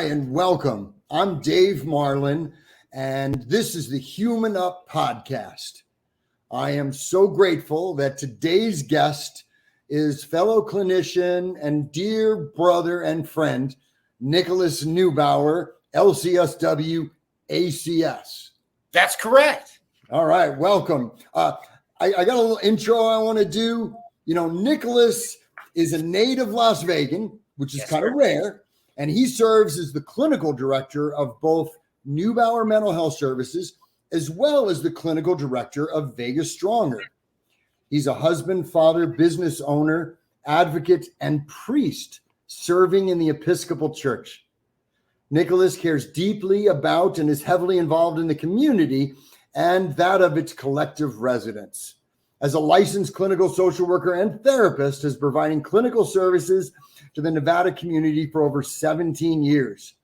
and welcome. I'm Dave Marlin, and this is the Human Up podcast. I am so grateful that today's guest is fellow clinician and dear brother and friend, Nicholas Neubauer, LCSW ACS. That's correct. All right, welcome. I got a little intro I want to do. You know, Nicholas is a native Las Vegan, which is kind of rare, and he serves as the clinical director of both Neubauer Mental Health Services as well as the clinical director of Vegas Stronger. He's a husband, father, business owner, advocate, and priest serving in the Episcopal Church. Nicholas cares deeply about and is heavily involved in the community and that of its collective residents. As a licensed clinical social worker and therapist, is providing clinical services to the Nevada community for over 17 years.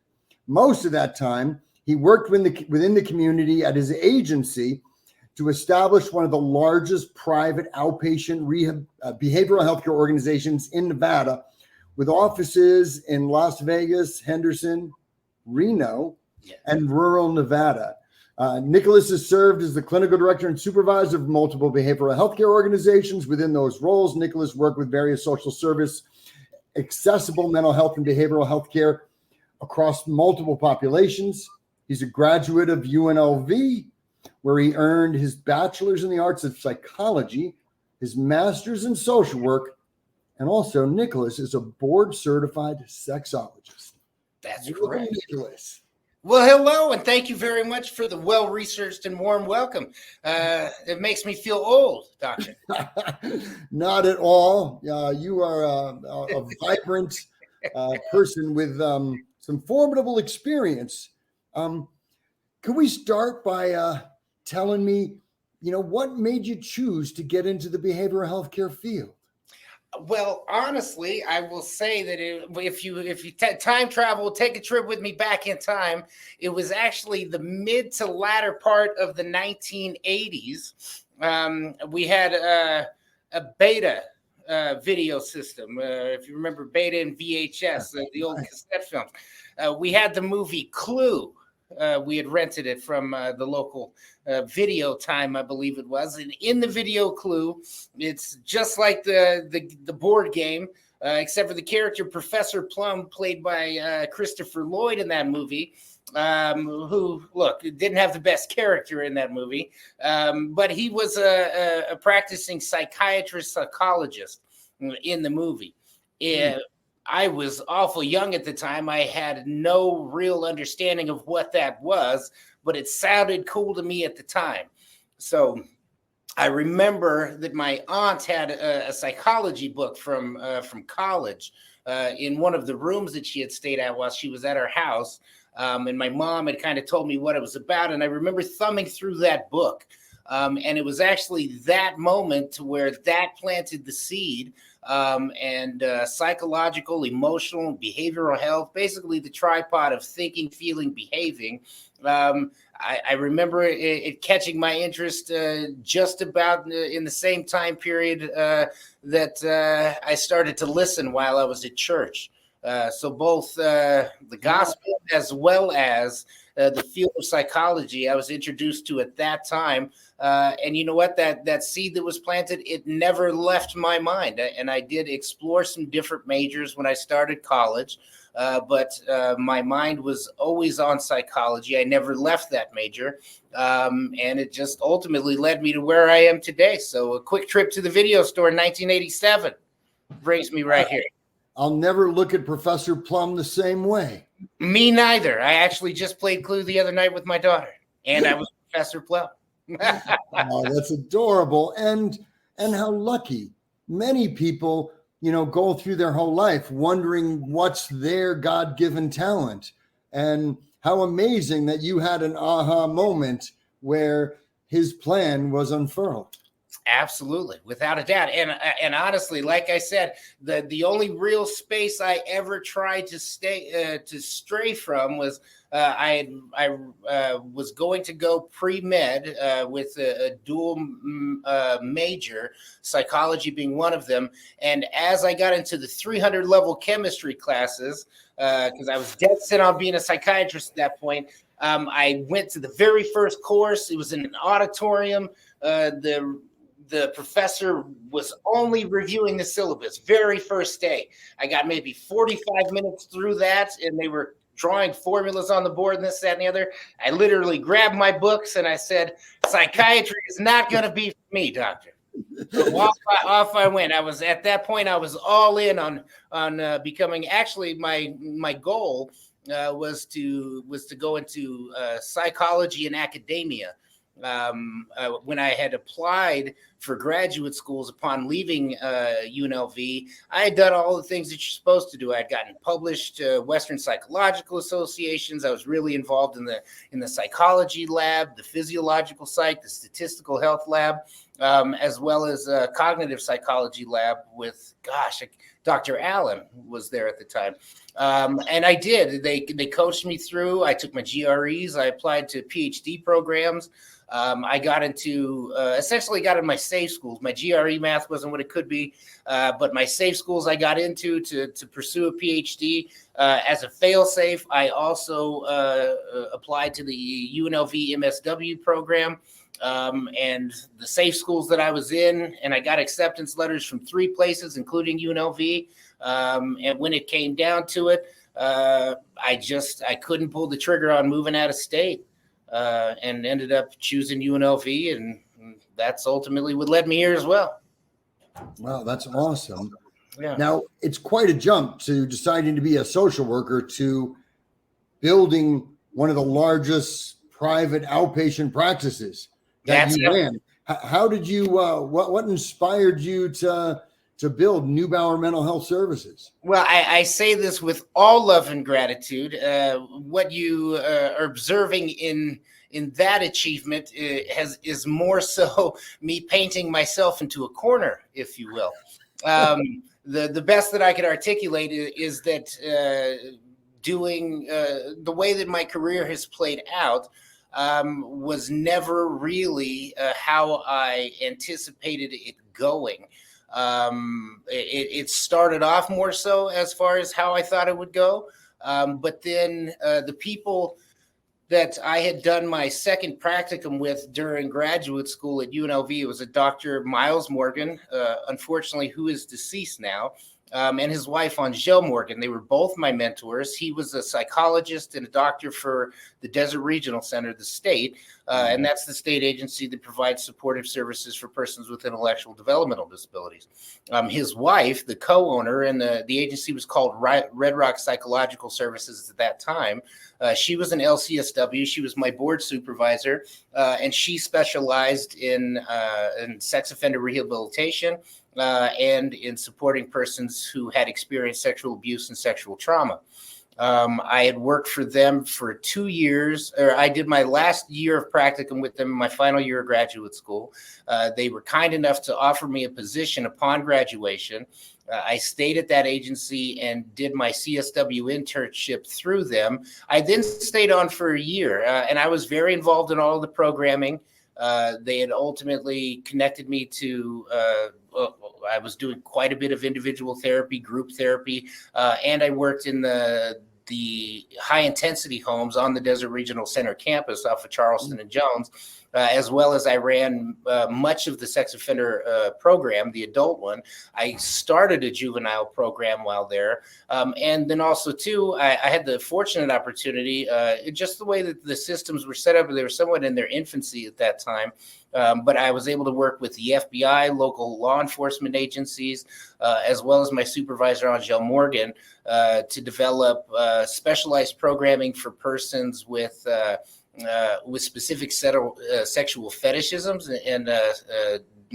Most of that time, he worked within the community at his agency to establish one of the largest private outpatient behavioral healthcare organizations in Nevada, with offices in Las Vegas, Henderson, Reno, and rural Nevada. Nicholas has served as the clinical director and supervisor of multiple behavioral healthcare organizations. Within those roles, Nicholas worked with various social service, accessible mental health and behavioral healthcare across multiple populations. He's a graduate of UNLV, where he earned his bachelor's in the arts of psychology, his master's in social work, and also Nicholas is a board-certified sexologist. That's correct. Nicholas. Well, hello, and thank you very much for the well-researched and warm welcome. It makes me feel old, Doctor. Not at all. You are a vibrant person with some formidable experience. Can we start by telling me, what made you choose to get into the behavioral healthcare field? Well, honestly, I will say that if you time travel, take a trip with me back in time, it was actually the mid to latter part of the 1980s. We had a beta video system. If you remember Beta and VHS, the old cassette films. We had the movie Clue. We had rented it from the local video time, I believe it was. And in the video Clue, it's just like the board game, except for the character Professor Plum, played by Christopher Lloyd in that movie, who, look, didn't have the best character in that movie, but he was a practicing psychologist in the movie. I was awful young at the time. I had no real understanding of what that was, but it sounded cool to me at the time. So I remember that my aunt had a psychology book from college in one of the rooms that she had stayed at while she was at her house. And my mom had kind of told me what it was about. And I remember thumbing through that book. And it was actually that moment where that planted the seed. And psychological, emotional, behavioral health, basically the tripod of thinking, feeling, behaving. I remember it catching my interest just about in the same time period that I started to listen while I was at church. So both the gospel as well as the field of psychology I was introduced to at that time. And you know what? That seed that was planted, it never left my mind. And I did explore some different majors when I started college. But my mind was always on psychology. I never left that major. And it just ultimately led me to where I am today. So a quick trip to the video store in 1987 brings me right here. I'll never look at Professor Plum the same way. Me neither. I actually just played Clue the other night with my daughter, and I was Professor Plum. Oh, that's adorable. And how lucky. Many people, go through their whole life wondering what's their God-given talent. And how amazing that you had an aha moment where his plan was unfurled. Absolutely, without a doubt. And honestly, like I said, the only real space I ever tried to stray from was I was going to go pre-med with a dual major, psychology being one of them. And as I got into the 300 level chemistry classes, because I was dead set on being a psychiatrist at that point, I went to the very first course. It was in an auditorium. The professor was only reviewing the syllabus very first day. I got maybe 45 minutes through that, and they were drawing formulas on the board and this, that, and the other. I literally grabbed my books and I said, psychiatry is not going to be for me, doctor. So off I went. I was at that point, I was all in on becoming, actually my goal was to go into psychology and academia. When I had applied for graduate schools upon leaving UNLV, I had done all the things that you're supposed to do. I had gotten published Western Psychological Associations. I was really involved in the psychology lab, the physiological psych, the statistical health lab, as well as cognitive psychology lab with, Dr. Allen was there at the time. And I did. They coached me through. I took my GREs. I applied to PhD programs. I got into essentially got in my safe schools. My GRE math wasn't what it could be, but my safe schools I got into to pursue a PhD. As a fail-safe, I also applied to the UNLV MSW program. And the safe schools that I was in, and I got acceptance letters from 3 places, including UNLV. And when it came down to it, I couldn't pull the trigger on moving out of state, and ended up choosing UNLV, and that's ultimately what led me here as well. Wow, that's awesome. Yeah. Now, it's quite a jump to deciding to be a social worker to building one of the largest private outpatient practices that you ran. How did you, what inspired you to build Neubauer Mental Health Services? Well, I say this with all love and gratitude. What you are observing in that achievement is more so me painting myself into a corner, if you will. The best that I could articulate is that doing the way that my career has played out was never really how I anticipated it going. It started off more so as far as how I thought it would go. But then the people that I had done my second practicum with during graduate school at UNLV, it was a Dr. Miles Morgan, unfortunately, who is deceased now, and his wife, Angel Morgan. They were both my mentors. He was a psychologist and a doctor for the Desert Regional Center, the state, and that's the state agency that provides supportive services for persons with intellectual developmental disabilities. His wife, the co-owner, and the agency was called Red Rock Psychological Services at that time. She was an LCSW. She was my board supervisor, and she specialized in sex offender rehabilitation and in supporting persons who had experienced sexual abuse and sexual trauma. I had worked for them for 2 years, or I did my last year of practicum with them in my final year of graduate school. They were kind enough to offer me a position upon graduation. I stayed at that agency and did my CSW internship through them. I then stayed on for a year, and I was very involved in all of the programming. They had ultimately connected me to, I was doing quite a bit of individual therapy, group therapy, and I worked in the high intensity homes on the Desert Regional Center campus off of Charleston and Jones, as well as I ran much of the sex offender program, the adult one. I started a juvenile program while there. And then also, too, I had the fortunate opportunity, just the way that the systems were set up, they were somewhat in their infancy at that time. But I was able to work with the FBI, local law enforcement agencies, as well as my supervisor, Angel Morgan, to develop specialized programming for persons with specific sexual fetishisms and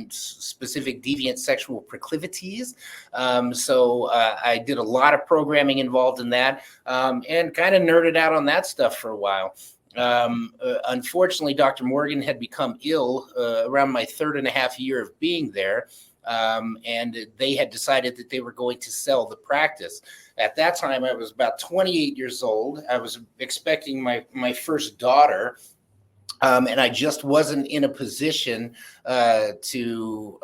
specific deviant sexual proclivities. So I did a lot of programming involved in that, and kind of nerded out on that stuff for a while. Unfortunately, Dr. Morgan had become ill around my 3.5 years of being there. and they had decided that they were going to sell the practice. At that time, I was about 28 years old. I was expecting my first daughter, and I just wasn't in a position to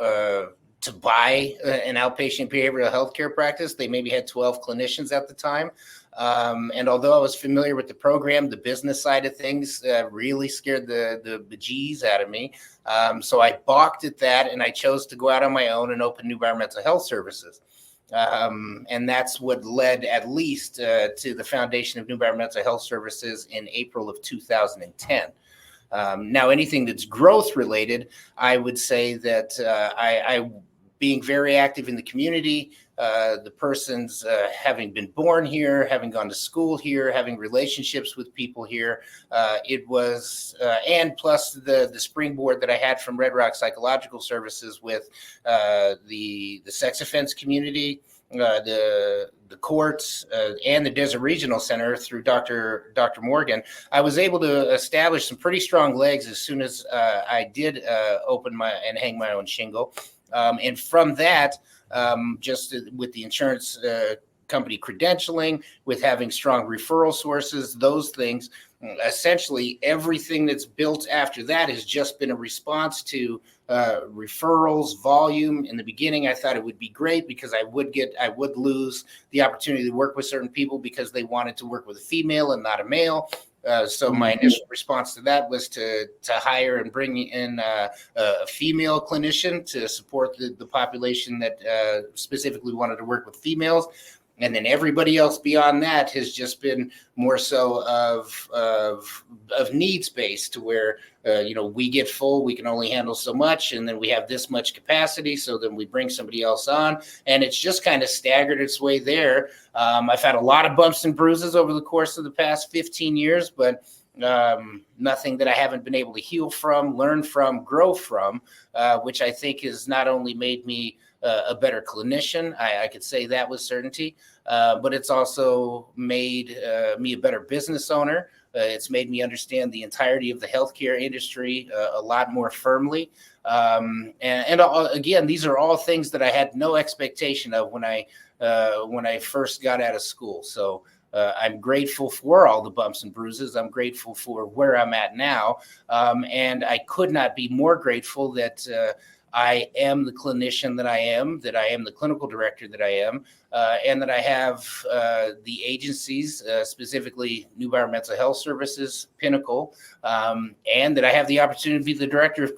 buy an outpatient behavioral health care practice. They maybe had 12 clinicians at the time. And although I was familiar with the program, the business side of things really scared the bejeez out of me. So I balked at that, and I chose to go out on my own and open Neubauer Mental Health Services. And that's what led at least to the foundation of Neubauer Mental Health Services in April of 2010. Now, anything that's growth related, I would say that I being very active in the community, the person's having been born here, having gone to school here, having relationships with people here, it was, and plus the springboard that I had from Red Rock Psychological Services with the sex offense community, the courts, and the Desert Regional Center through Dr. Morgan, I was able to establish some pretty strong legs as soon as I did open and hang my own shingle. And from that, just with the insurance company credentialing, with having strong referral sources, those things, essentially everything that's built after that has just been a response to referrals, volume. In the beginning, I thought it would be great because I would lose the opportunity to work with certain people because they wanted to work with a female and not a male. So my initial response to that was to hire and bring in a female clinician to support the population that specifically wanted to work with females. And then everybody else beyond that has just been more so of needs based, to where we get full, we can only handle so much, and then we have this much capacity, so then we bring somebody else on, and it's just kind of staggered its way there. I've had a lot of bumps and bruises over the course of the past 15 years, but nothing that I haven't been able to heal from, learn from, grow from, which I think has not only made me a better clinician, I could say that with certainty, but it's also made me a better business owner. It's made me understand the entirety of the healthcare industry a lot more firmly. And again, these are all things that I had no expectation of when I first got out of school. So I'm grateful for all the bumps and bruises. I'm grateful for where I'm at now. And I could not be more grateful that I am the clinician that I am the clinical director that I am, and that I have the agencies, specifically Neubauer Mental Health Services, Pinnacle, and that I have the opportunity to be the director of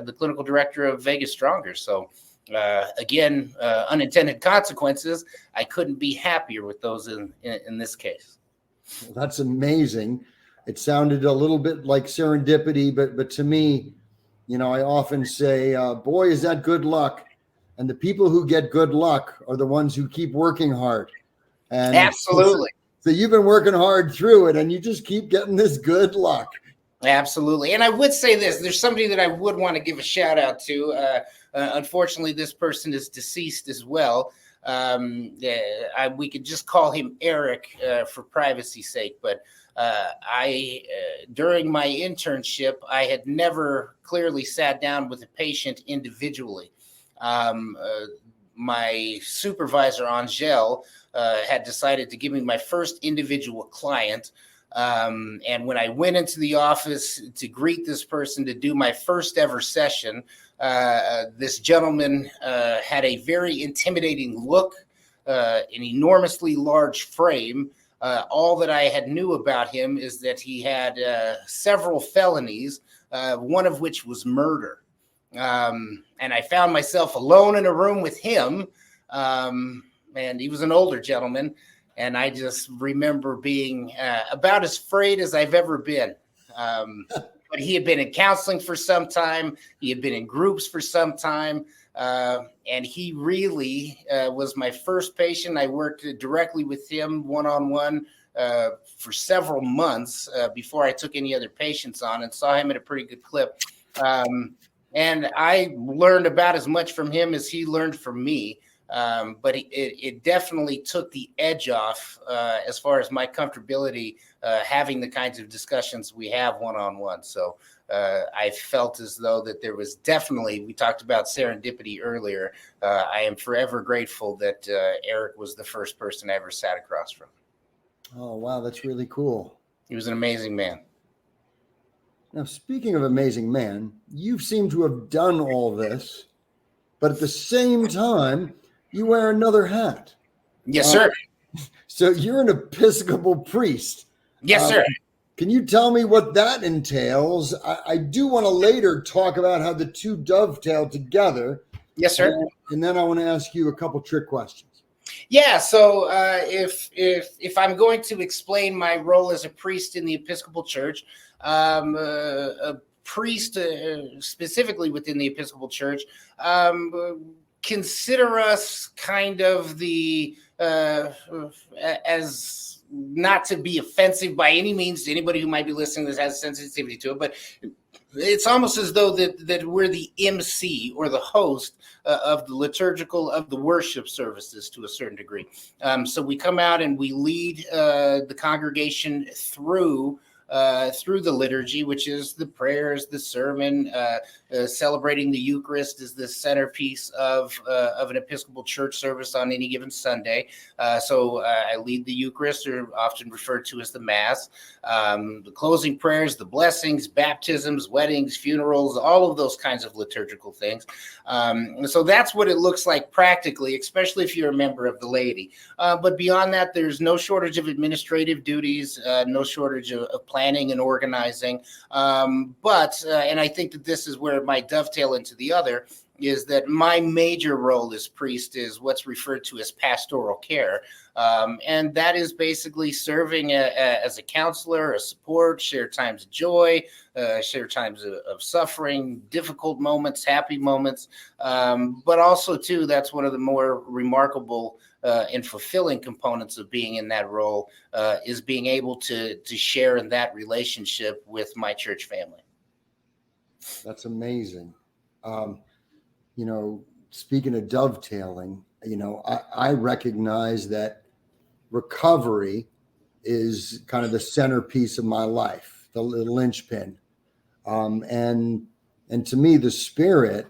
the clinical director of Vegas Stronger. So again, unintended consequences. I couldn't be happier with those in this case. Well, that's amazing. It sounded a little bit like serendipity, but to me, I often say, boy, is that good luck. And the people who get good luck are the ones who keep working hard. And absolutely. So you've been working hard through it, and you just keep getting this good luck. Absolutely. And I would say this, there's somebody that I would want to give a shout out to. Unfortunately, this person is deceased as well. We could just call him Eric for privacy's sake, but during my internship, I had never clearly sat down with a patient individually. My supervisor, Angel, had decided to give me my first individual client. And when I went into the office to greet this person to do my first ever session, this gentleman had a very intimidating look, an enormously large frame. All that I had knew about him is that he had several felonies, one of which was murder. And I found myself alone in a room with him, and he was an older gentleman. And I just remember being about as afraid as I've ever been. But he had been in counseling for some time. He had been in groups for some time. And he really was my first patient. I worked directly with him one-on-one for several months before I took any other patients on, and saw him at a pretty good clip. And I learned about as much from him as he learned from me. But it definitely took the edge off as far as my comfortability having the kinds of discussions we have one-on-one. So I felt as though that there was definitely, we talked about serendipity earlier. I am forever grateful that Eric was the first person I ever sat across from. Oh, wow. That's really cool. He was an amazing man. Now, speaking of amazing man, you seem to have done all this, but at the same time, you wear another hat. Yes, sir. So you're an Episcopal priest. Yes, sir. Can you tell me what that entails? I do want to later talk about how the two dovetail together. Yes, sir. And then I want to ask you a couple trick questions. Yeah. So if I'm going to explain my role as a priest in the Episcopal Church, a priest specifically within the Episcopal Church, consider us kind of the as not to be offensive by any means to anybody who might be listening that has sensitivity to it, but it's almost as though that we're the MC or the host of the liturgical, of the worship services to a certain degree. So we come out and we lead the congregation through the liturgy, which is the prayers, the sermon, celebrating the Eucharist is the centerpiece of an Episcopal church service on any given Sunday. So I lead the Eucharist, or often referred to as the Mass, the closing prayers, the blessings, baptisms, weddings, funerals, all of those kinds of liturgical things. So that's what it looks like practically, especially if you're a member of the laity. But beyond that, there's no shortage of administrative duties, no shortage of planning and organizing. But and I think that this is where it might dovetail into the other, is that my major role as priest is what's referred to as pastoral care. And that is basically serving as a counselor, a support, share times of joy, share times of suffering, difficult moments, happy moments. But also, too, that's one of the more remarkable and fulfilling components of being in that role, is being able to share in that relationship with my church family. That's amazing. Speaking of dovetailing, I recognize that recovery is kind of the centerpiece of my life, the linchpin. And to me, the Spirit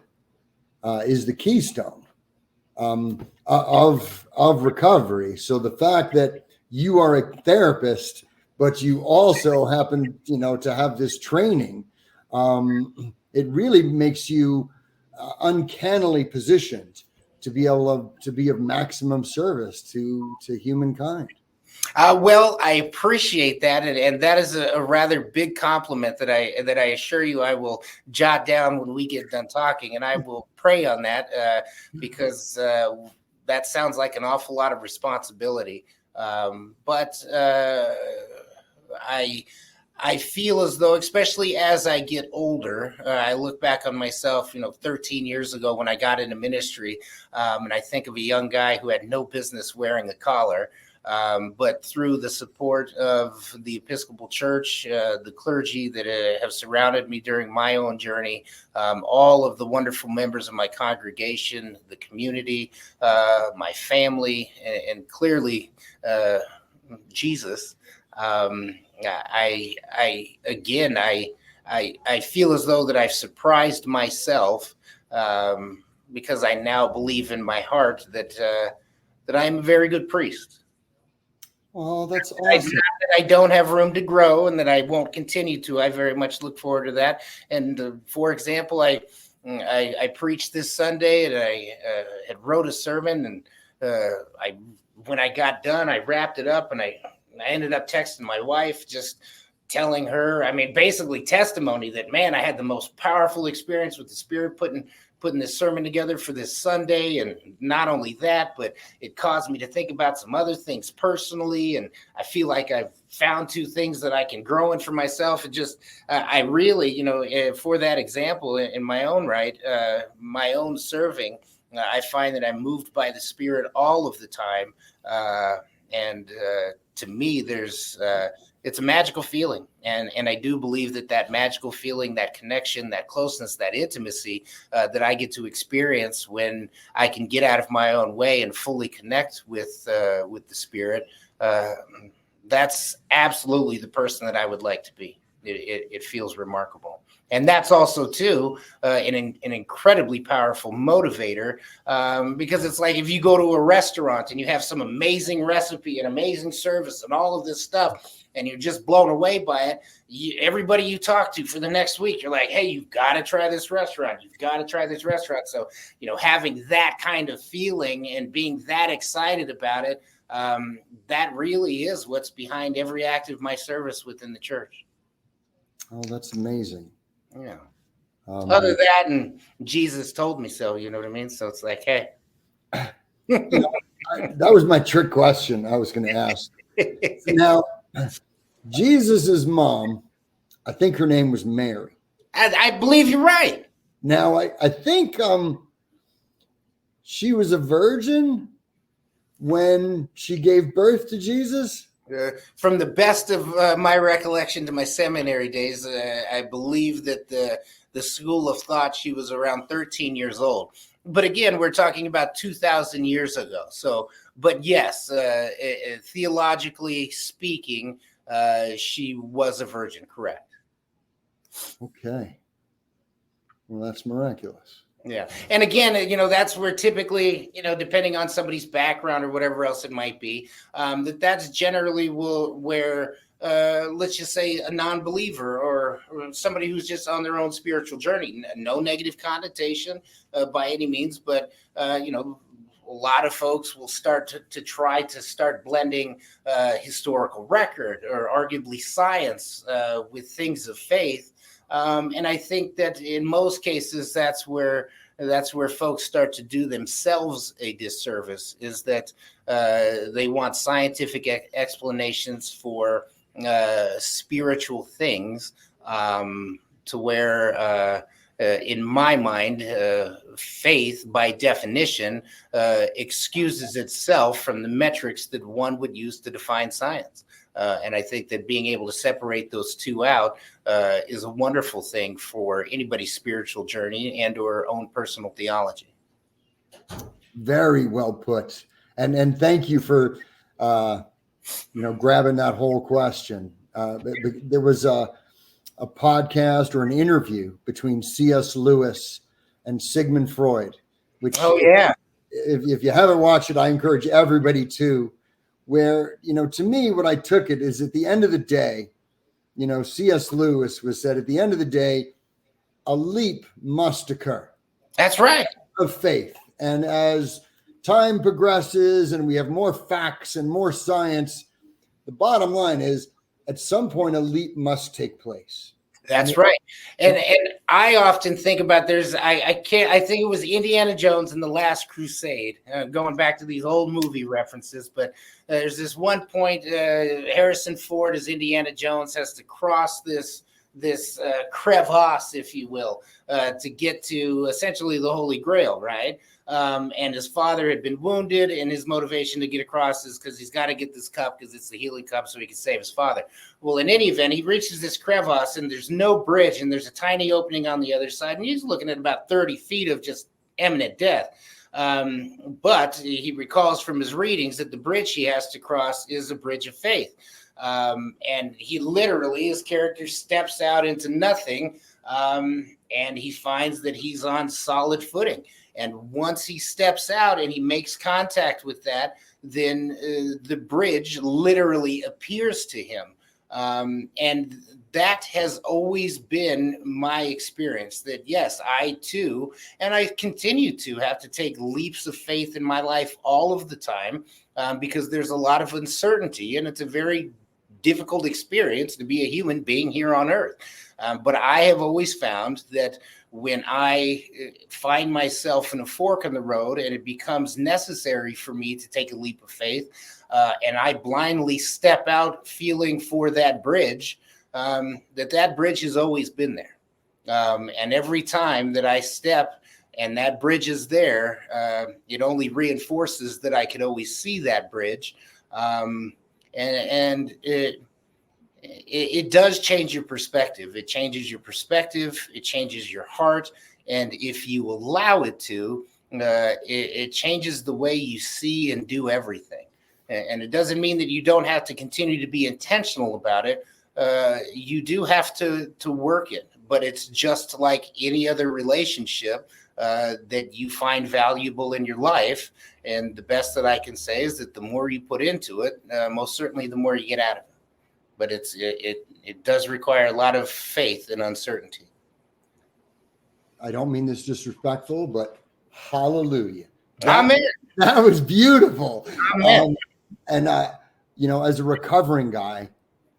is the keystone of recovery. So the fact that you are a therapist, but you also happen, to have this training, it really makes you uncannily positioned to be able to be of maximum service to humankind. Well, I appreciate that, and that is a rather big compliment that I assure you I will jot down when we get done talking, and I will pray on that because that sounds like an awful lot of responsibility. But I feel as though, especially as I get older, I look back on myself, 13 years ago when I got into ministry, and I think of a young guy who had no business wearing a collar. But through the support of the Episcopal Church, the clergy that have surrounded me during my own journey, all of the wonderful members of my congregation, the community, my family, and clearly Jesus, I feel as though that I've surprised myself because I now believe in my heart that I'm a very good priest. Oh, that's awesome. Not that I don't have room to grow and that I won't continue to. I very much look forward to that. And for example, I preached this Sunday, and I had wrote a sermon, and when I got done, I wrapped it up, and I ended up texting my wife, just telling her, basically testimony that, man, I had the most powerful experience with the Spirit putting this sermon together for this Sunday. And not only that, but it caused me to think about some other things personally. And I feel like I've found two things that I can grow in for myself. And just, I really, for that example, in my own right, my own serving, I find that I'm moved by the Spirit all of the time. And to me, there's It's a magical feeling. And I do believe that magical feeling, that connection, that closeness, that intimacy that I get to experience when I can get out of my own way and fully connect with the Spirit, that's absolutely the person that I would like to be. It feels remarkable. And that's also, too, an incredibly powerful motivator, because it's like if you go to a restaurant and you have some amazing recipe and amazing service and all of this stuff, and you're just blown away by it, everybody you talk to for the next week, you're like, hey, you've got to try this restaurant. You've got to try this restaurant. So, having that kind of feeling and being that excited about it, that really is what's behind every act of my service within the church. Oh, that's amazing. Yeah. Other that, and Jesus told me so, you know what I mean? So it's like, hey. That was my trick question I was going to ask. Now, Jesus's mom, I think her name was Mary. I believe you're right. Now, I think she was a virgin when she gave birth to Jesus. From the best of my recollection to my seminary days, I believe that the school of thought she was around 13 years old. But again, we're talking about 2,000 years ago. So, but yes, theologically speaking, she was a virgin, correct? Okay. Well, that's miraculous. Yeah. And again, that's where typically, depending on somebody's background or whatever else it might be, that's generally where, let's just say, a non-believer or somebody who's just on their own spiritual journey, no negative connotation by any means, but, a lot of folks will start to try to start blending historical record or arguably science with things of faith. And I think that in most cases, that's where folks start to do themselves a disservice, is that they want scientific explanations for spiritual things, to where, in my mind, faith, by definition, excuses itself from the metrics that one would use to define science. And I think that being able to separate those two out is a wonderful thing for anybody's spiritual journey and or own personal theology. Very well put. And thank you for, grabbing that whole question. There was a podcast or an interview between C.S. Lewis and Sigmund Freud, which, if you haven't watched it, I encourage everybody to, where, to me, what I took it is at the end of the day, C.S. Lewis was said at the end of the day, a leap must occur. That's right. Of faith. And as time progresses and we have more facts and more science, the bottom line is at some point a leap must take place. That's right. And I often think about I think it was Indiana Jones in The Last Crusade, going back to these old movie references, but there's this one point, Harrison Ford as Indiana Jones has to cross this crevasse, if you will, to get to essentially the Holy Grail, right? And his father had been wounded, and his motivation to get across is because he's got to get this cup because it's the healing cup so he can save his father. Well, in any event, he reaches this crevasse, and there's no bridge, and there's a tiny opening on the other side, and he's looking at about 30 feet of just imminent death. But he recalls from his readings that the bridge he has to cross is a bridge of faith. And he literally, his character steps out into nothing, and he finds that he's on solid footing. And once he steps out and he makes contact with that, then the bridge literally appears to him. And that has always been my experience, that yes, I too, and I continue to have to take leaps of faith in my life all of the time, because there's a lot of uncertainty, and it's a very difficult experience to be a human being here on earth. But I have always found that when I find myself in a fork in the road and it becomes necessary for me to take a leap of faith, and I blindly step out feeling for that bridge, that bridge has always been there. And every time that I step and that bridge is there, it only reinforces that I could always see that bridge. And it does change your perspective. It changes your perspective. It changes your heart. And if you allow it to, it changes the way you see and do everything. And it doesn't mean that you don't have to continue to be intentional about it. You do have to work it, but it's just like any other relationship that you find valuable in your life. And the best that I can say is that the more you put into it, most certainly the more you get out of it. But it does require a lot of faith and uncertainty. I don't mean this disrespectful, but hallelujah. Amen. That was beautiful. Amen. And as a recovering guy,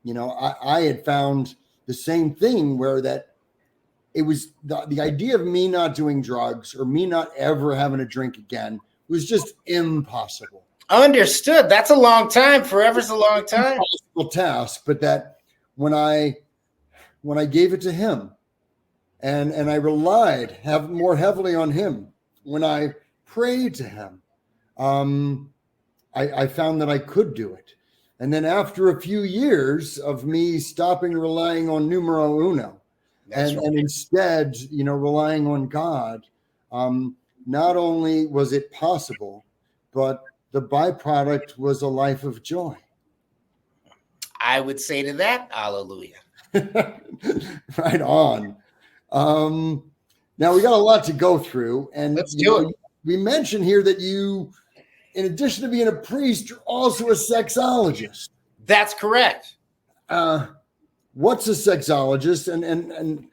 I had found the same thing where that it was the idea of me not doing drugs or me not ever having a drink again was just impossible. Understood. That's a long time. Forever's a long time. Impossible task, but that when I gave it to him and I relied more heavily on him, when I prayed to him, I found that I could do it. And then after a few years of me stopping relying on numero uno and instead, relying on God, not only was it possible, but the byproduct was a life of joy. I would say to that, hallelujah. Right on. Now we got a lot to go through, and let's do it. We mentioned here that you, in addition to being a priest, you're also a sexologist. That's correct. What's a sexologist? And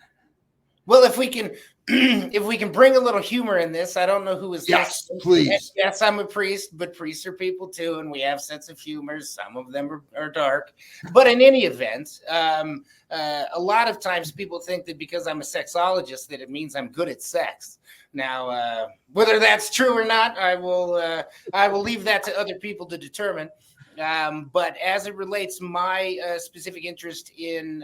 well, if we can bring a little humor in this, I don't know who is yes, please. Yes, I'm a priest, but priests are people too, and we have sense of humor. Some of them are dark, but in any event, a lot of times people think that because I'm a sexologist that it means I'm good at sex. Now, whether that's true or not, I will leave that to other people to determine. But as it relates, my specific interest in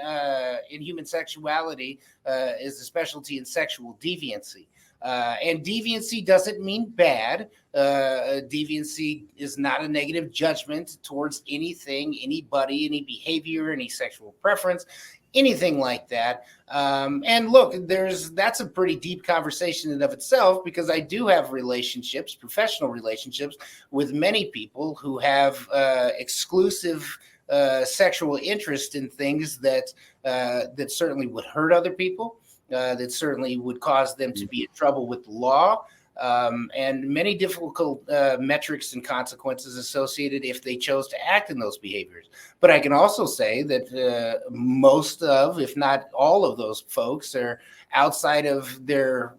human sexuality is a specialty in sexual deviancy. And deviancy doesn't mean bad. Deviancy is not a negative judgment towards anything, anybody, any behavior, any sexual preference, anything like that. And look, that's a pretty deep conversation in and of itself, because I do have relationships, professional relationships, with many people who have exclusive sexual interest in things that certainly would hurt other people, that certainly would cause them to be in trouble with the law. And many difficult metrics and consequences associated if they chose to act in those behaviors. But I can also say that most of, if not all of those folks are outside of the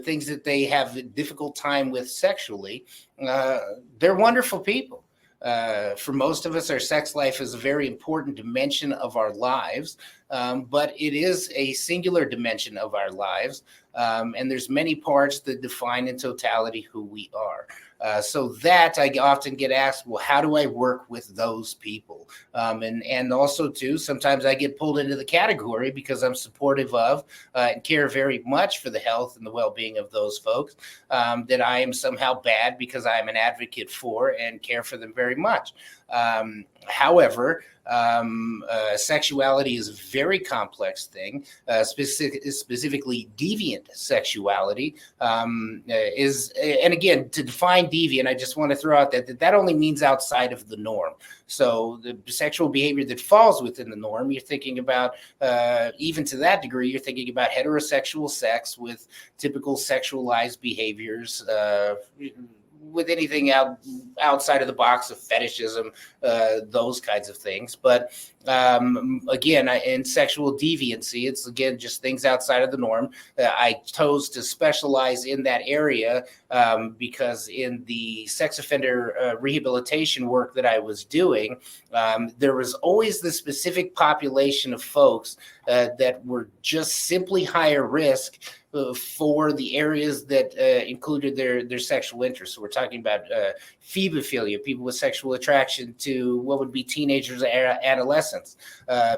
things that they have a difficult time with sexually. They're wonderful people. For most of us, our sex life is a very important dimension of our lives, but it is a singular dimension of our lives, and there's many parts that define in totality who we are. So that I often get asked, well, how do I work with those people? And also, too, sometimes I get pulled into the category because I'm supportive of and care very much for the health and the well-being of those folks, that I am somehow bad because I'm an advocate for and care for them very much. However, sexuality is a very complex thing. Specifically, deviant sexuality is, and again, to define deviant, I just want to throw out that only means outside of the norm. So the sexual behavior that falls within the norm, you're thinking about, even to that degree, you're thinking about heterosexual sex with typical sexualized behaviors, with anything outside of the box of fetishism, those kinds of things. But again, in sexual deviancy, it's again just things outside of the norm. I chose to specialize in that area because in the sex offender rehabilitation work that I was doing, there was always the specific population of folks that were just simply higher risk for the areas that included their sexual interests. So we're talking about phebophilia, people with sexual attraction to what would be teenagers or adolescents,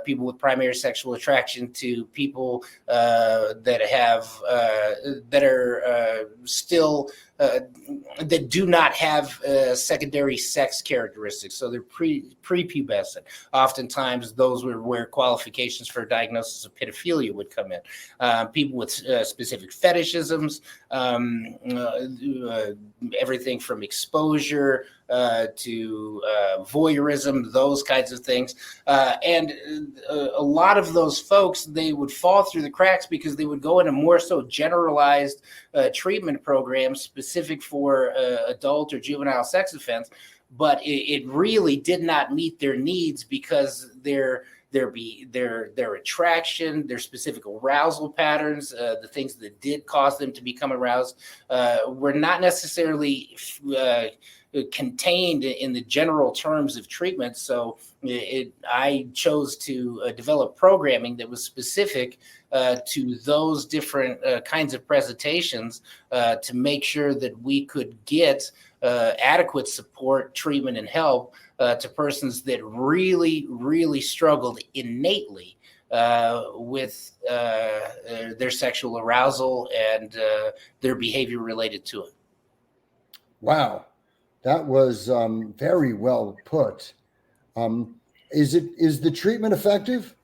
people with primary sexual attraction to people that are still that do not have secondary sex characteristics. So they're prepubescent. Oftentimes, those were where qualifications for diagnosis of pedophilia would come in. People with specific fetishisms, everything from exposure to voyeurism, those kinds of things. And a lot of those folks, they would fall through the cracks because they would go into more so generalized treatment programs specific for adult or juvenile sex offense, but it really did not meet their needs because their attraction, their specific arousal patterns, the things that did cause them to become aroused, were not necessarily contained in the general terms of treatment. So I chose to develop programming that was specific to those different kinds of presentations to make sure that we could get adequate support, treatment, and help to persons that really, really struggled innately with their sexual arousal and their behavior related to it. Wow. That was very well put. Is the treatment effective?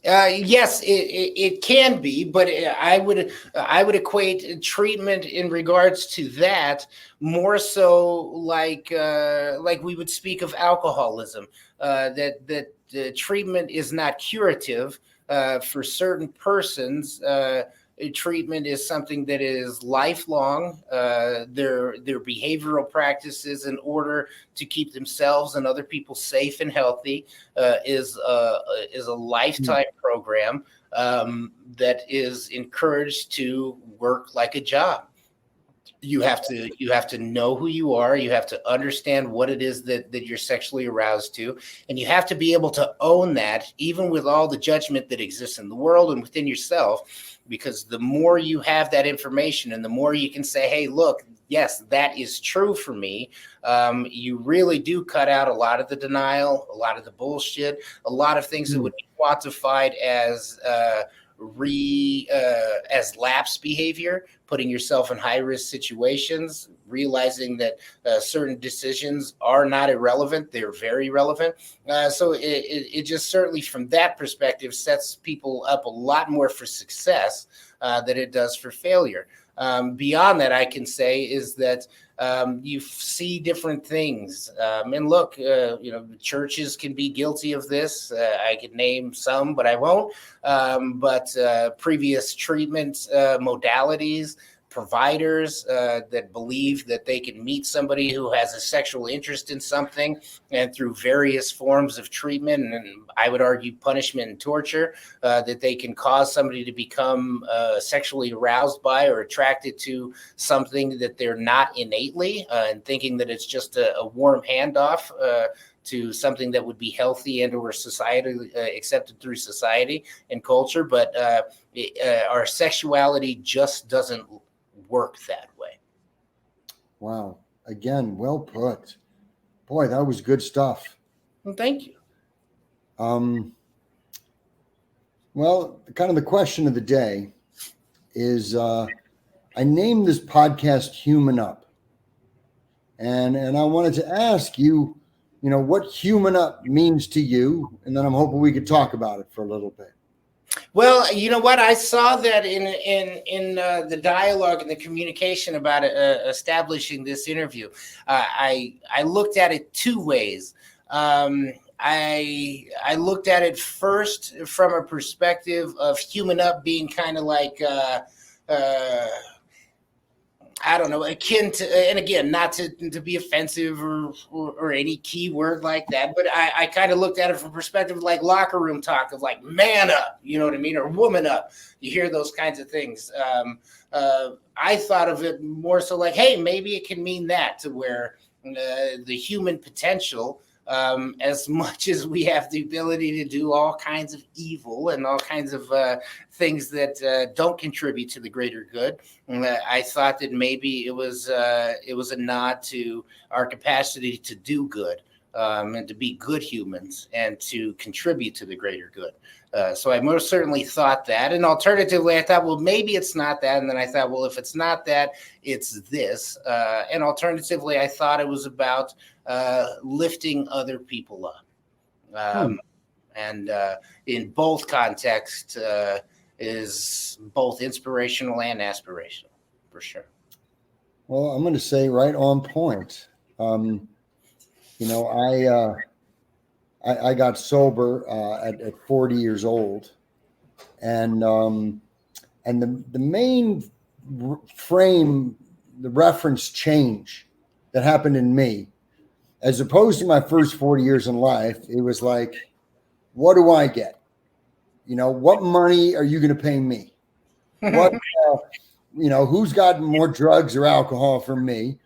Yes, it can be, but I would equate treatment in regards to that more so like we would speak of alcoholism. That the treatment is not curative for certain persons. Treatment is something that is lifelong. Their behavioral practices in order to keep themselves and other people safe and healthy is a lifetime program that is encouraged to work like a job. You have to know who you are. You have to understand what it is that you're sexually aroused to. And you have to be able to own that, even with all the judgment that exists in the world and within yourself, because the more you have that information and the more you can say, hey, look, yes, that is true for me. You really do cut out a lot of the denial, a lot of the bullshit, a lot of things that would be quantified as lapse behavior, putting yourself in high risk situations, realizing that certain decisions are not irrelevant, they're very relevant. So it just certainly from that perspective sets people up a lot more for success than it does for failure. Beyond that, I can say is that you see different things. And look, churches can be guilty of this. I could name some, but I won't. But previous treatment modalities, providers that believe that they can meet somebody who has a sexual interest in something, and through various forms of treatment, and I would argue punishment and torture, that they can cause somebody to become sexually aroused by or attracted to something that they're not innately, and thinking that it's just a warm handoff to something that would be healthy and or society accepted through society and culture. But our sexuality just doesn't work that way. Wow. Again, well put. Boy, that was good stuff. Well, thank you. Well, kind of the question of the day is, I named this podcast Human Up. And I wanted to ask you, what human up means to you. And then I'm hoping we could talk about it for a little bit. Well, you know what? I saw that in the dialogue and the communication about establishing this interview. I looked at it two ways. I looked at it first from a perspective of human up being kind of like I don't know, akin to, and again, not to be offensive or any key word like that, but I kind of looked at it from perspective of like locker room talk of like man up, you know what I mean, or woman up. You hear those kinds of things. I thought of it more so like, hey, maybe it can mean that, to where the human potential, as much as we have the ability to do all kinds of evil and all kinds of things that don't contribute to the greater good, I thought that maybe it was a nod to our capacity to do good, and to be good humans and to contribute to the greater good. So I most certainly thought that. And alternatively, I thought, well, maybe it's not that. And then I thought, well, if it's not that, it's this. And alternatively, I thought it was about lifting other people up. And in both contexts is both inspirational and aspirational, for sure. Well, I'm going to say right on point. I got sober at 40 years old, and the main frame, the reference change that happened in me, as opposed to my first 40 years in life, it was like, what do I get? What money are you going to pay me? What, who's got more drugs or alcohol from me?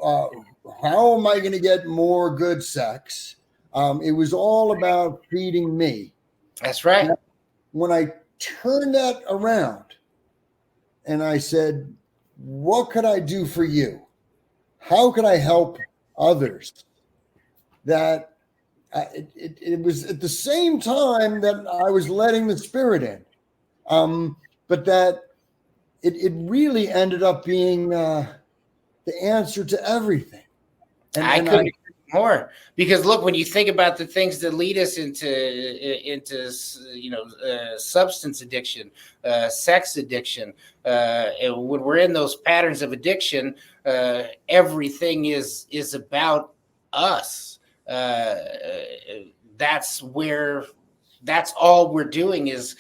How am I going to get more good sex? It was all about feeding me. That's right. When I turned that around and I said, what could I do for you? How could I help others? That it was at the same time that I was letting the Spirit in. But that it really ended up being the answer to everything. I couldn't agree more, because look, when you think about the things that lead us into substance addiction, sex addiction, when we're in those patterns of addiction, everything is about us. That's all we're doing is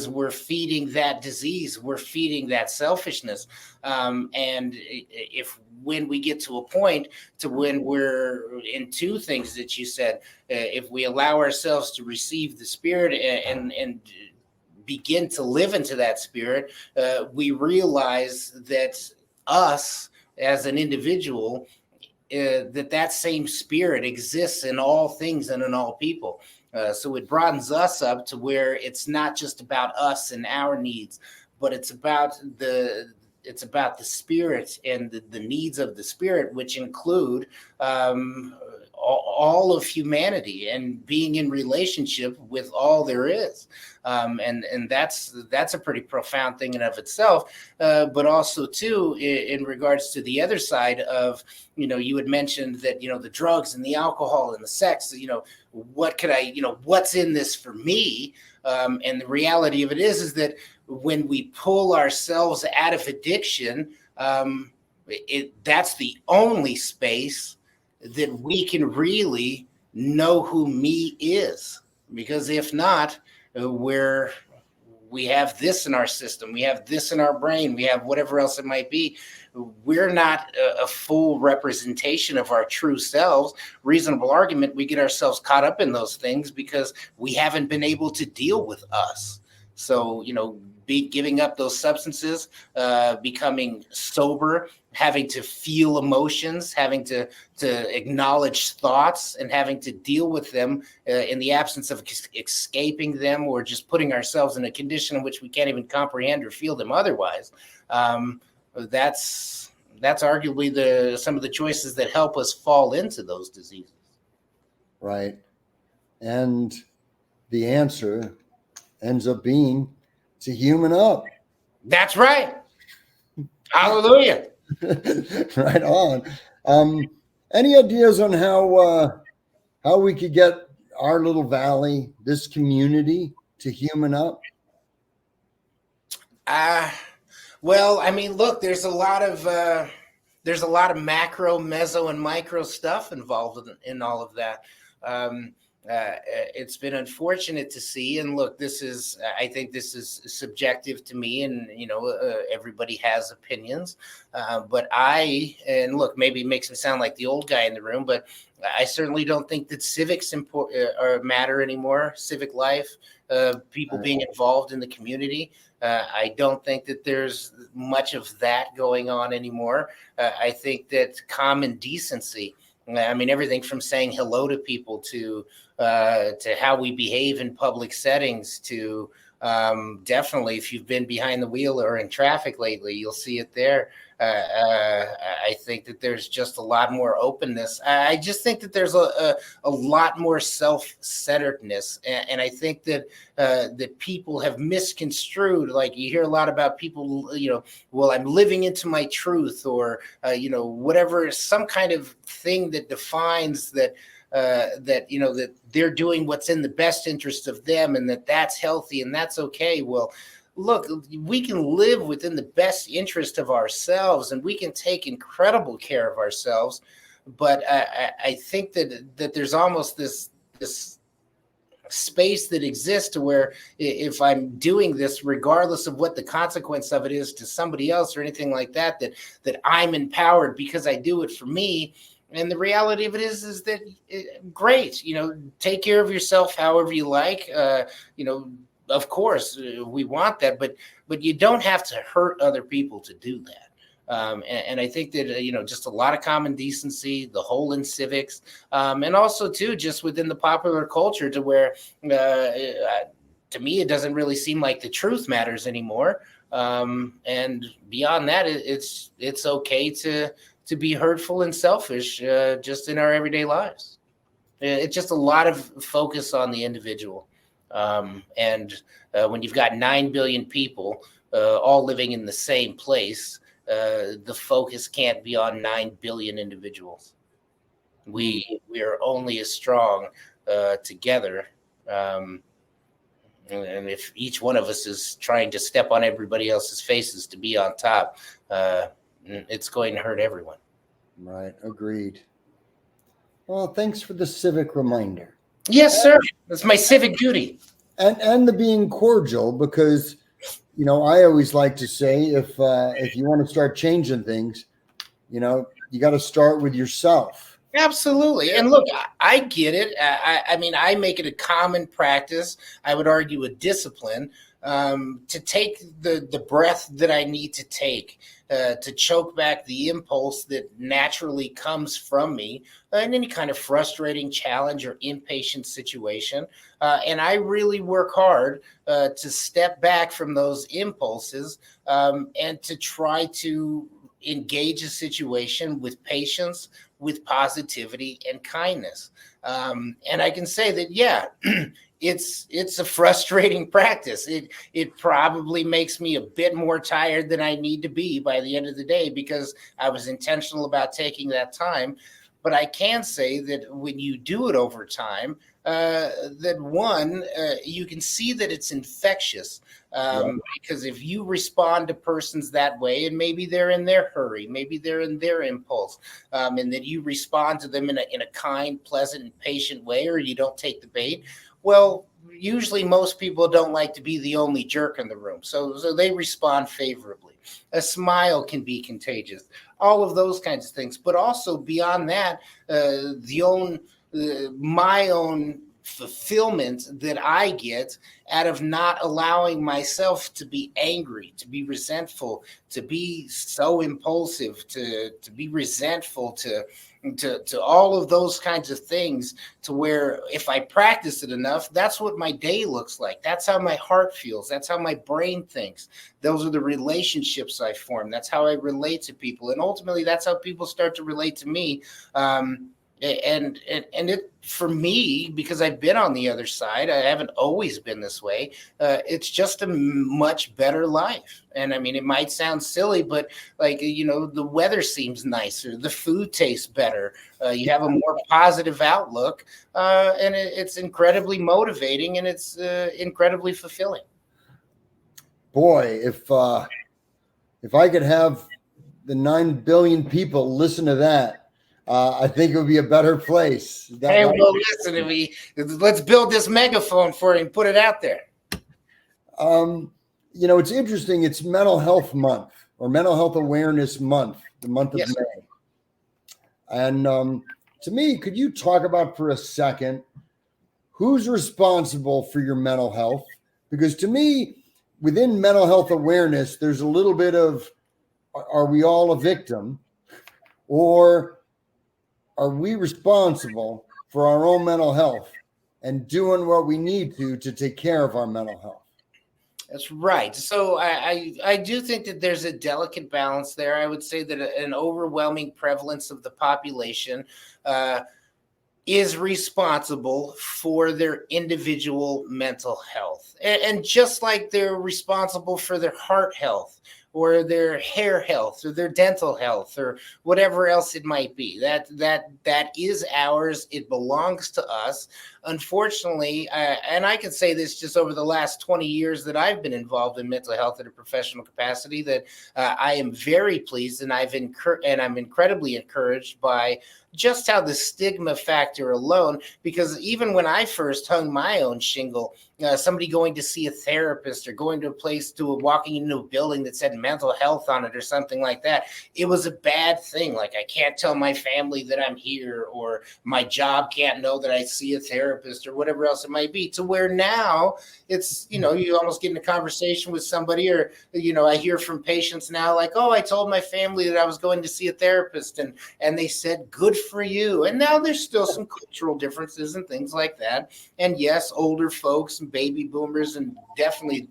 we're feeding that disease, we're feeding that selfishness. And when we get to a point to when we're in two things that you said, if we allow ourselves to receive the Spirit and begin to live into that Spirit, we realize that us as an individual, that same Spirit exists in all things and in all people. So it broadens us up to where it's not just about us and our needs, but it's about the Spirit and the needs of the Spirit, which include all of humanity and being in relationship with all there is. And that's a pretty profound thing in of itself. But also too, in regards to the other side of, you had mentioned that, the drugs and the alcohol and the sex, what could I, what's in this for me? And the reality of it is that when we pull ourselves out of addiction, that's the only space that we can really know who me is. Because if not, we have this in our system, we have this in our brain, we have whatever else it might be. We're not a full representation of our true selves. Reasonable argument, we get ourselves caught up in those things because we haven't been able to deal with us. So, giving up those substances, becoming sober, having to feel emotions, having to acknowledge thoughts, and having to deal with them in the absence of escaping them or just putting ourselves in a condition in which we can't even comprehend or feel them otherwise. That's arguably some of the choices that help us fall into those diseases. Right. And the answer ends up being to human up. That's right. Hallelujah. Right on. Any ideas on how we could get our little valley, this community, to human up? Well, I mean, look, there's a lot of macro, meso, and micro stuff involved in all of that. It's been unfortunate to see, and look, I think this is subjective to me, and everybody has opinions, but look, maybe it makes me sound like the old guy in the room, but I certainly don't think that civics matter anymore. Civic life, people being involved in the community. I don't think that there's much of that going on anymore. I think that common decency, I mean, everything from saying hello to people to how we behave in public settings to Definitely, if you've been behind the wheel or in traffic lately, you'll see it there. I think that there's just a lot more openness. I just think that there's a lot more self-centeredness, and I think that that people have misconstrued. Like, you hear a lot about people, well, I'm living into my truth, or whatever, some kind of thing that defines that. That they're doing what's in the best interest of them, and that's healthy and that's okay. Well, look, we can live within the best interest of ourselves, and we can take incredible care of ourselves. But I think that there's almost this space that exists to where, if I'm doing this, regardless of what the consequence of it is to somebody else or anything like that, that I'm empowered because I do it for me. And the reality of it is that great, take care of yourself however you like. Of course, we want that, but you don't have to hurt other people to do that. And I think that, just a lot of common decency, the whole in civics, and also, too, just within the popular culture, to where, to me, it doesn't really seem like the truth matters anymore. And beyond that, it's okay to be hurtful and selfish, just in our everyday lives. It's just a lot of focus on the individual. And when you've got 9 billion people all living in the same place, the focus can't be on 9 billion individuals. We are only as strong together. And if each one of us is trying to step on everybody else's faces to be on top, it's going to hurt everyone. Right. Agreed. Well, thanks for the civic reminder. Yes, sir. That's my civic duty. And the being cordial, because, I always like to say, if you want to start changing things, you got to start with yourself. Absolutely. And look, I get it. I mean, I make it a common practice. I would argue a discipline, to take the breath that I need to take, to choke back the impulse that naturally comes from me in any kind of frustrating challenge or impatient situation. And I really work hard to step back from those impulses, and to try to engage a situation with patience, with positivity and kindness. And I can say that, yeah, it's a frustrating practice. It probably makes me a bit more tired than I need to be by the end of the day, because I was intentional about taking that time. But I can say that when you do it over time, that one, you can see that it's infectious. Because if you respond to persons that way, and maybe they're in their hurry, maybe they're in their impulse, and then you respond to them in a kind, pleasant, and patient way, or you don't take the bait, well, usually most people don't like to be the only jerk in the room. So they respond favorably. A smile can be contagious. All of those kinds of things. But also beyond that, my own fulfillment that I get out of not allowing myself to be angry, to be resentful, to be so impulsive, to be resentful, to all of those kinds of things, to where if I practice it enough, that's what my day looks like. That's how my heart feels. That's how my brain thinks. Those are the relationships I form. That's how I relate to people. And ultimately, that's how people start to relate to me. And it, for me, because I've been on the other side, I haven't always been this way. It's just a much better life. And I mean, it might sound silly, but like, the weather seems nicer, the food tastes better, you have a more positive outlook, and it's incredibly motivating, and it's incredibly fulfilling. Boy, if I could have the 9 billion people listen to that, I think it would be a better place. Hey, well, listen, let's build this megaphone for you and put it out there. It's interesting. It's Mental Health Month, or Mental Health Awareness Month, the month of May. And to me, could you talk about for a second who's responsible for your mental health? Because to me, within mental health awareness, there's a little bit of, are we all a victim? Or are we responsible for our own mental health and doing what we need to take care of our mental health? That's right. So I do think that there's a delicate balance there. I would say that an overwhelming prevalence of the population uh, is responsible for their individual mental health. And just like they're responsible for their heart health or their hair health or their dental health or whatever else it might be, that is ours. It belongs to us. Unfortunately, and I can say this just over the last 20 years that I've been involved in mental health in a professional capacity, that I am very pleased and I'm incredibly encouraged by just how the stigma factor alone, because even when I first hung my own shingle, somebody going to see a therapist or going to a place walking into a building that said mental health on it or something like that, it was a bad thing. Like, I can't tell my family that I'm here, or my job can't know that I see a therapist, or whatever else it might be, to where now it's, you almost get in a conversation with somebody, or, I hear from patients now like, oh, I told my family that I was going to see a therapist, and they said, good for you. And now there's still some cultural differences and things like that. And yes, older folks and baby boomers, and definitely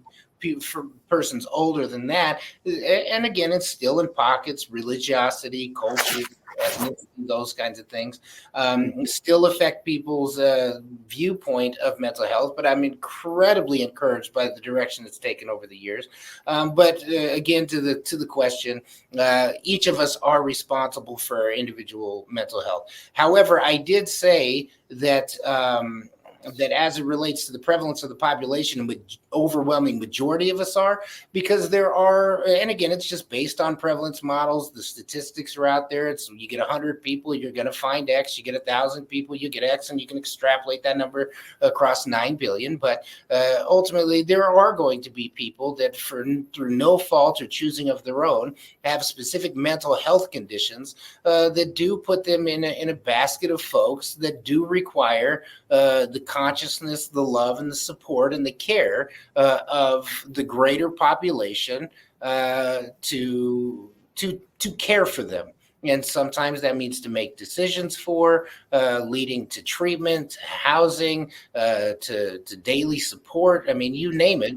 for persons older than that. And again, it's still in pockets, religiosity, culture, ethnicity, those kinds of things still affect people's viewpoint of mental health. But I'm incredibly encouraged by the direction it's taken over the years. But again, to the question, each of us are responsible for our individual mental health. However, I did say that that as it relates to the prevalence of the population, the overwhelming majority of us are, because there are, and again, it's just based on prevalence models. The statistics are out there. It's, you get 100 people, you're going to find X. You get 1,000 people, you get X, and you can extrapolate that number across 9 billion. But ultimately, there are going to be people that, through no fault or choosing of their own, have specific mental health conditions that do put them in a basket of folks that do require the consciousness, the love, and the support and the care of the greater population to care for them. And sometimes that means to make decisions for, leading to treatment, housing, to daily support. I mean, you name it.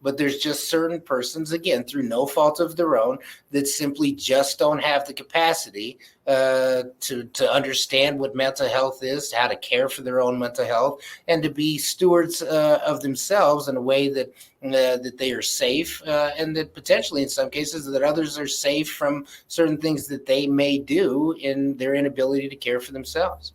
But there's just certain persons, again, through no fault of their own, that simply just don't have the capacity to understand what mental health is, how to care for their own mental health, and to be stewards of themselves in a way that that they are safe, and that potentially in some cases that others are safe from certain things that they may do in their inability to care for themselves.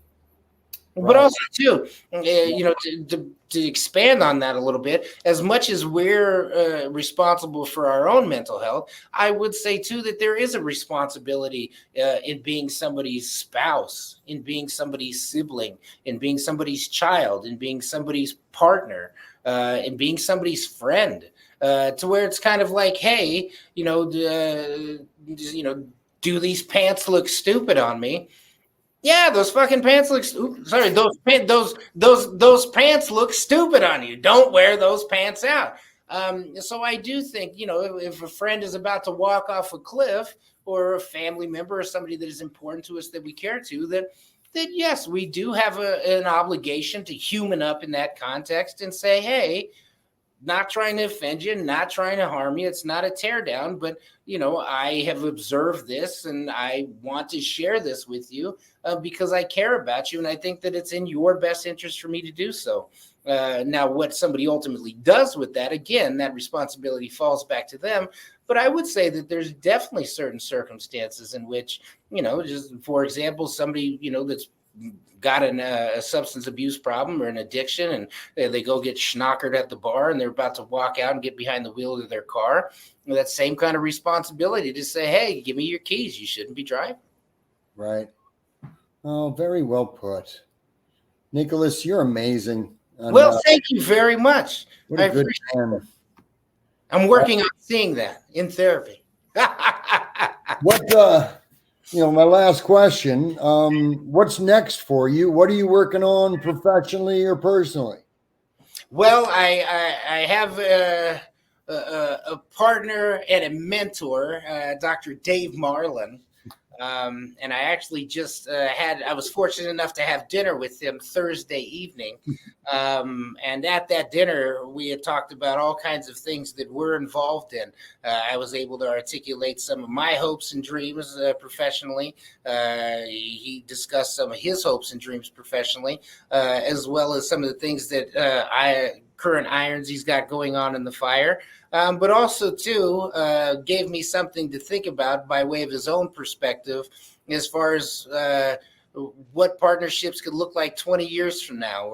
Right. But also too, to expand on that a little bit, as much as we're responsible for our own mental health, I would say too that there is a responsibility in being somebody's spouse, in being somebody's sibling, in being somebody's child, in being somebody's partner, in being somebody's friend, to where it's kind of like, hey, do these pants look stupid on me? Yeah, those fucking pants look. Sorry, those pants look stupid on you. Don't wear those pants out. So I do think, if a friend is about to walk off a cliff, or a family member or somebody that is important to us that we care to, that yes, we do have an obligation to human up in that context and say, hey, not trying to offend you, not trying to harm you. It's not a tear down, but I have observed this and I want to share this with you because I care about you. And I think that it's in your best interest for me to do so. Now, what somebody ultimately does with that, again, that responsibility falls back to them. But I would say that there's definitely certain circumstances in which, just for example, somebody, that's got a substance abuse problem or an addiction, and they go get schnockered at the bar and they're about to walk out and get behind the wheel of their car. And that same kind of responsibility to say, hey, give me your keys. You shouldn't be driving. Right. Oh, very well put. Nicholas, you're amazing. And, well, thank you very much. What a good man. I'm working on seeing that in therapy. My last question, what's next for you? What are you working on professionally or personally? Well, I have a partner and a mentor, Dr. Dave Marlin, And I actually just I was fortunate enough to have dinner with him Thursday evening. And at that dinner, we had talked about all kinds of things that we're involved in. I was able to articulate some of my hopes and dreams professionally. He discussed some of his hopes and dreams professionally, as well as some of the things that current irons he's got going on in the fire. But also, too, gave me something to think about by way of his own perspective as far as what partnerships could look like 20 years from now,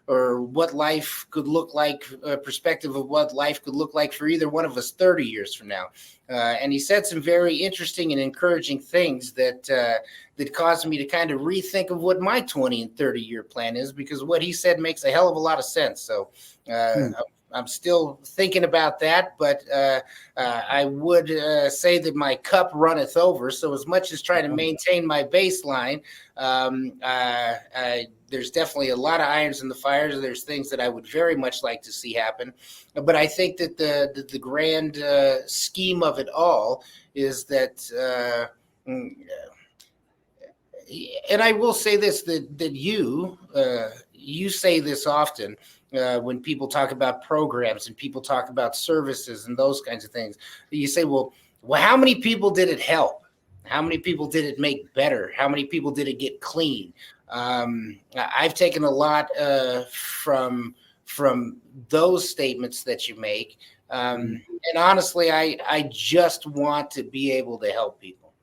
or what life could look like, perspective of what life could look like for either one of us 30 years from now. And he said some very interesting and encouraging things that caused me to kind of rethink of what my 20 and 30 year plan is, because what he said makes a hell of a lot of sense. So I'm still thinking about that, but I would say that my cup runneth over. So as much as trying to maintain my baseline, there's definitely a lot of irons in the fire. There's things that I would very much like to see happen. But I think that the grand scheme of it all is that, and I will say this, that you say this often, when people talk about programs and people talk about services and those kinds of things, you say, well, how many people did it help? How many people did it make better? How many people did it get clean? I've taken a lot from those statements that you make. And honestly, I just want to be able to help people.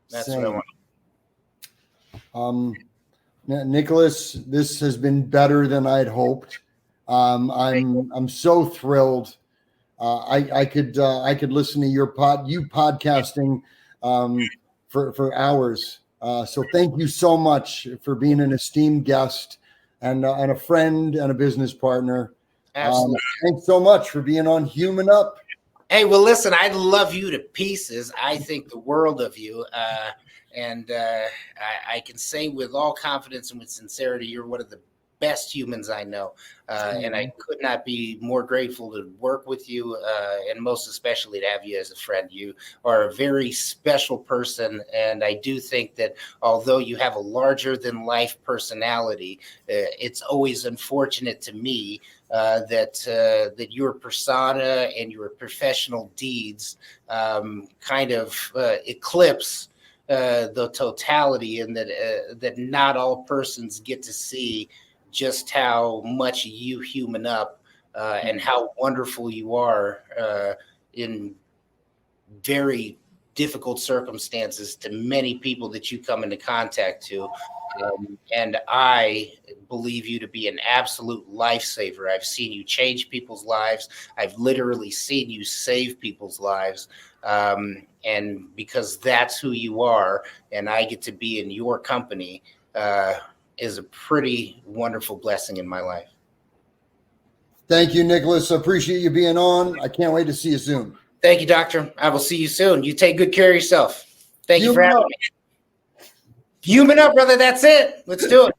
That's Same. what I want. Nicholas, this has been better than I'd hoped. I'm so thrilled. I could listen to you podcasting for hours. So thank you so much for being an esteemed guest and a friend and a business partner. Absolutely. Thanks so much for being on Human Up. Hey, well, listen, I love you to pieces. I think the world of you. And I can say with all confidence and with sincerity, you're one of the best humans I know. And I could not be more grateful to work with you, and most especially to have you as a friend. You are a very special person. And I do think that although you have a larger than life personality, it's always unfortunate to me that your persona and your professional deeds kind of eclipse the totality, and that not all persons get to see just how much you human up and how wonderful you are in very difficult circumstances to many people that you come into contact to. And I believe you to be an absolute lifesaver. I've seen you change people's lives. I've literally seen you save people's lives. And because that's who you are, and I get to be in your company, is a pretty wonderful blessing in my life. Thank you, Nicholas. I appreciate you being on. I can't wait to see you soon. Thank you, Doctor. I will see you soon. You take good care of yourself. Thank you for having me. Human up, brother. That's it. Let's do it.